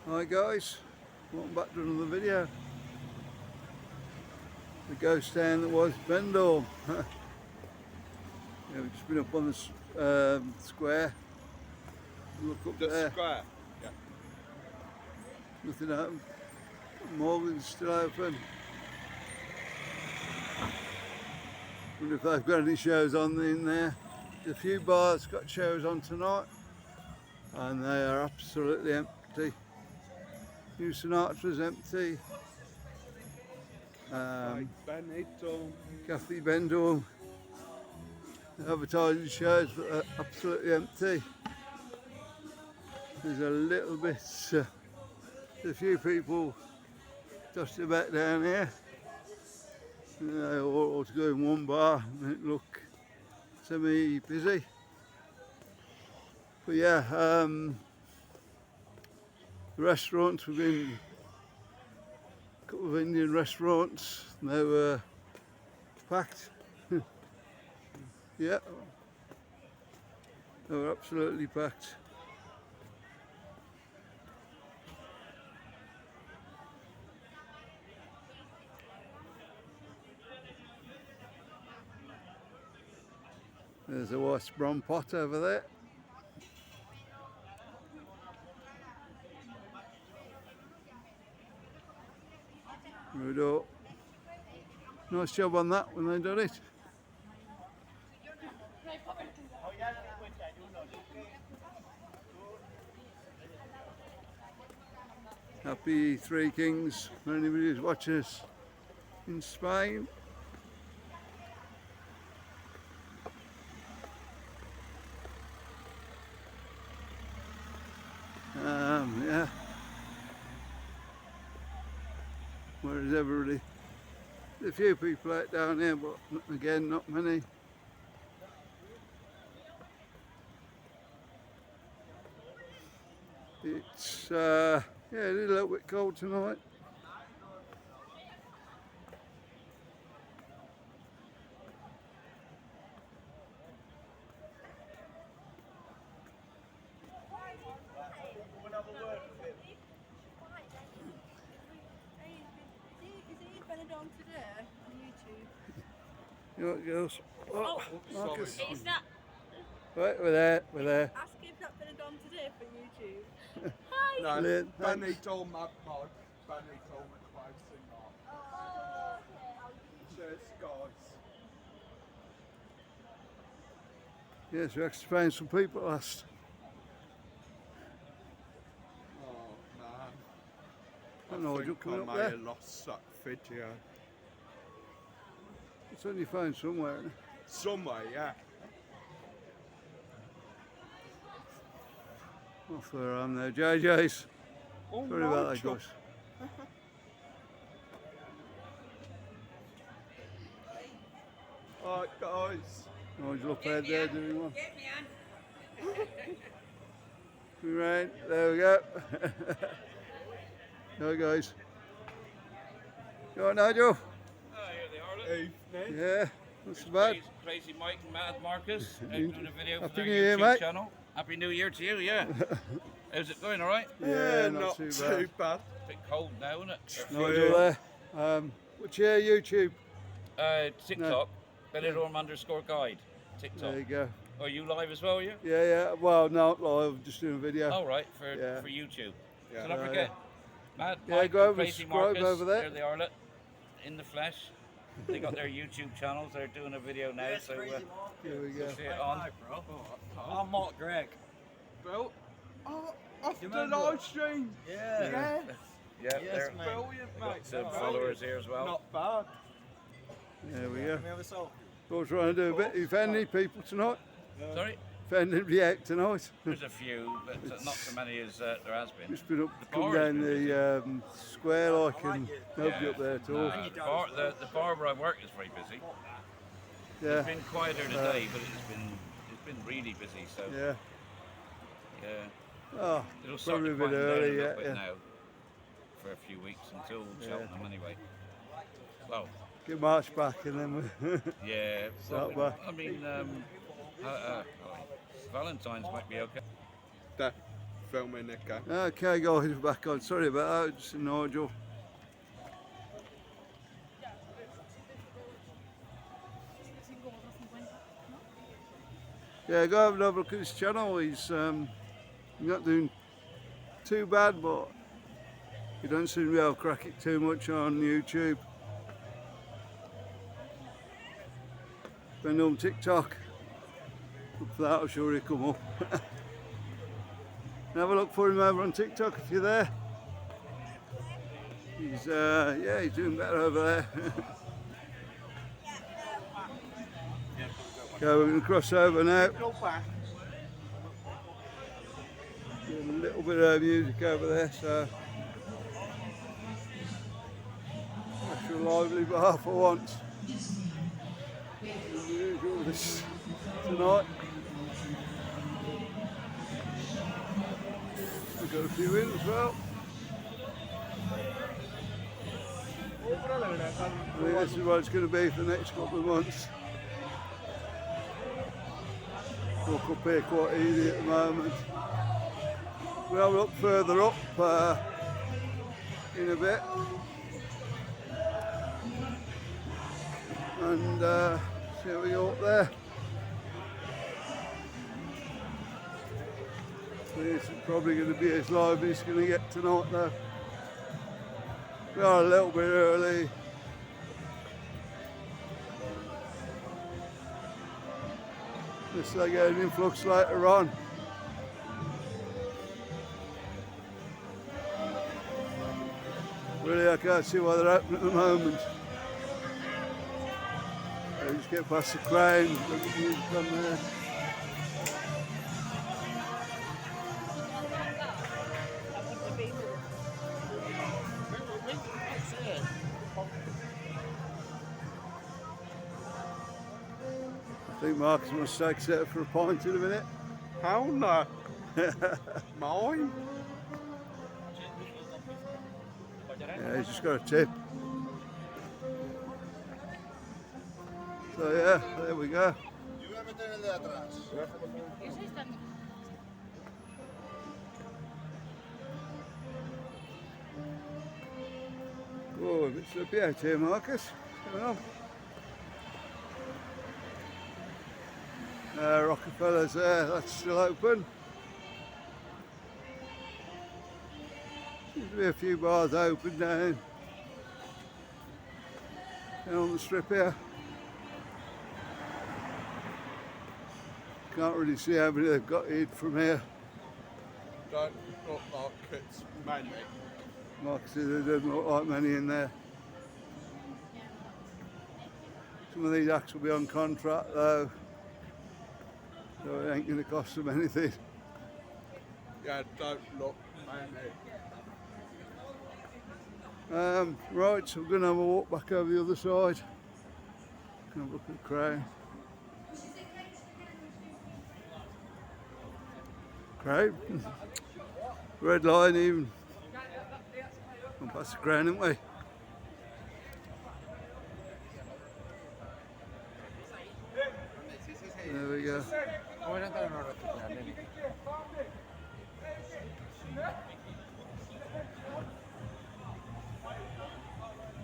Hi guys, welcome back to another video. The ghost town that was Benidorm. Yeah, we've just been up on the square. Look up there. Square. Yeah. Nothing happened. Morgan's still open. Wonder if they've got any shows on in there. A few bars got shows on tonight, and they are absolutely empty. New Sinatra's empty. Benidorm. Cafe Benidorm advertising shows, but they're absolutely empty. There's a little bit, a few people dusting about down here. They all ought to go in one bar and it look semi-busy. But yeah, the restaurants, we've been a couple of Indian restaurants, they were packed. Yeah, they were absolutely packed. There's a West Brom pot over there. Rudo. Nice job on that when they done it. Happy Three Kings for anybody who's watching us in Spain. Yeah. Where is everybody? There's a few people out down here, but again, not many. It's yeah, it is a little bit cold tonight. Benidorm today on YouTube. You know what, girls? Oh, Marcus. It's that. Right, we're there. Ask if that Benidorm today for YouTube. Hi. No, Brilliant, thanks. Benidorm Mad Pod. Benidorm close enough. Oh, okay. Cheers, guys. Yes, we actually found some people last. Oh man. I don't know what you're I coming up may there. have lost that video. It's on your phone somewhere, isn't it? Somewhere, yeah. Off where I am there. JJ's. Oh, Sorry about that, guys. Alright, guys. Oh, he's up ahead there doing one. Right, there we go. Go, guys. Go on, Nigel. Oh, here they are. Look. Evening. Yeah, not so bad. Crazy Mike and Mad Marcus doing a video for Happy their New Year, YouTube mate. channel. Happy New Year to you, yeah. How's it going, all right? Yeah, not too too bad. bad. Bit cold now, isn't it? Nigel there. What's your YouTube? TikTok, Benidorm_guide. TikTok. There you go. Are you live as well, are you? Yeah. Well, not live, just doing a video. All right, for Yeah. YouTube. Yeah. So don't forget, Mad Yeah, Mike go and over and Crazy subscribe Marcus. over there. There they are, look, in the flesh. They got their YouTube channels. They're doing a video now, so Here we go. we'll see it on. I'm Mark Gregg. Bill, oh, off the remember? live stream. Yeah. Yeah. Yeah, Yes, they're mate. Brilliant, mate. got some Brilliant. followers here as well. Not bad. There we go. Can we have a selfie? We're trying to do a bit. You found any people tonight? Sorry? Found anybody out tonight? There's a few, but not so many as there has been. Just been up, The come bar down has been the square like, and nobody Yeah. up there at all. No, the bar where I work is very busy. Yeah, It's been quieter today, but it's been really busy. So yeah. yeah, Oh, it'll start probably to a bit quieten down a early, little yeah, bit yeah. now for a few weeks until Cheltenham anyway. Well, Get March back and then we yeah. Start Well, back. I mean, Valentine's might be okay. filming, Nico. Okay guys, we're back on. Sorry about that, just Nigel. Yeah, go have a look at his channel. He's not doing too bad, but he don't seem to be able to crack it too much on YouTube. Benidorm TikTok. Look for that, I'm sure he'll come up. Have a look for him over on TikTok if you're there. He's yeah, he's doing better over there. Okay, we're going to cross over now. Doing a little bit of music over there, so that's a lively bar for once. As usual this tonight. We've got a few in as well. I think this is what it's going to be for the next couple of months. Walk up here quite easy at the moment. We'll look further up in a bit and see how we go up there. This is probably going to be as lively as it's going to get tonight though. We are a little bit early. Just like get an influx later on. Really, I can't see why they're open at the moment. I just get past the crane, look at the music on there. I think Marcus must take set for a pint in a minute. How no? Mine? Yeah, he's just got a tip. So yeah, there we go. Oh, a bit slippy out here, Marcus. What's going on? Rockefeller's there, that's still open. Seems to be a few bars open down on the strip here. Can't really see how many they've got in from here. Don't look like it's many. Mark said there doesn't look like many in there. Some of these acts will be on contract though, so it ain't going to cost them anything. Yeah, don't look many. Right, so we're going to have a walk back over the other side. Can have a look at the crane. Crane. Red line even. Gone past the crane, haven't we? There we go.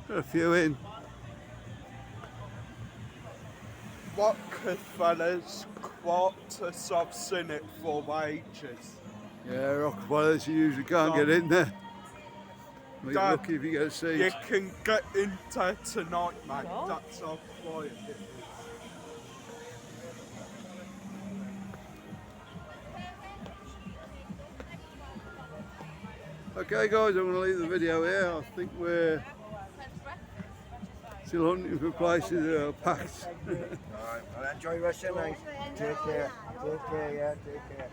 Got a few in. Rockefeller's quarters, I've seen it for ages. Yeah, Rockefellers, you usually can't get in there. Well, you're Dad, lucky if you get a seat. You can get into tonight, mate. That's how quiet it is. Okay guys, I'm going to leave the video here. I think we're still hunting for places that are packed. Alright, well, enjoy wrestling, mate. Take care. Take care, yeah, take care.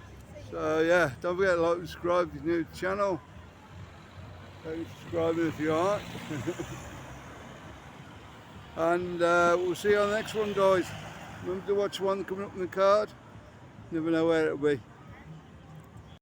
So yeah, don't forget to like and subscribe if you're new to the channel. Don't subscribe if you aren't. And we'll see you on the next one guys. Remember to watch one coming up in the card. Never know where it'll be.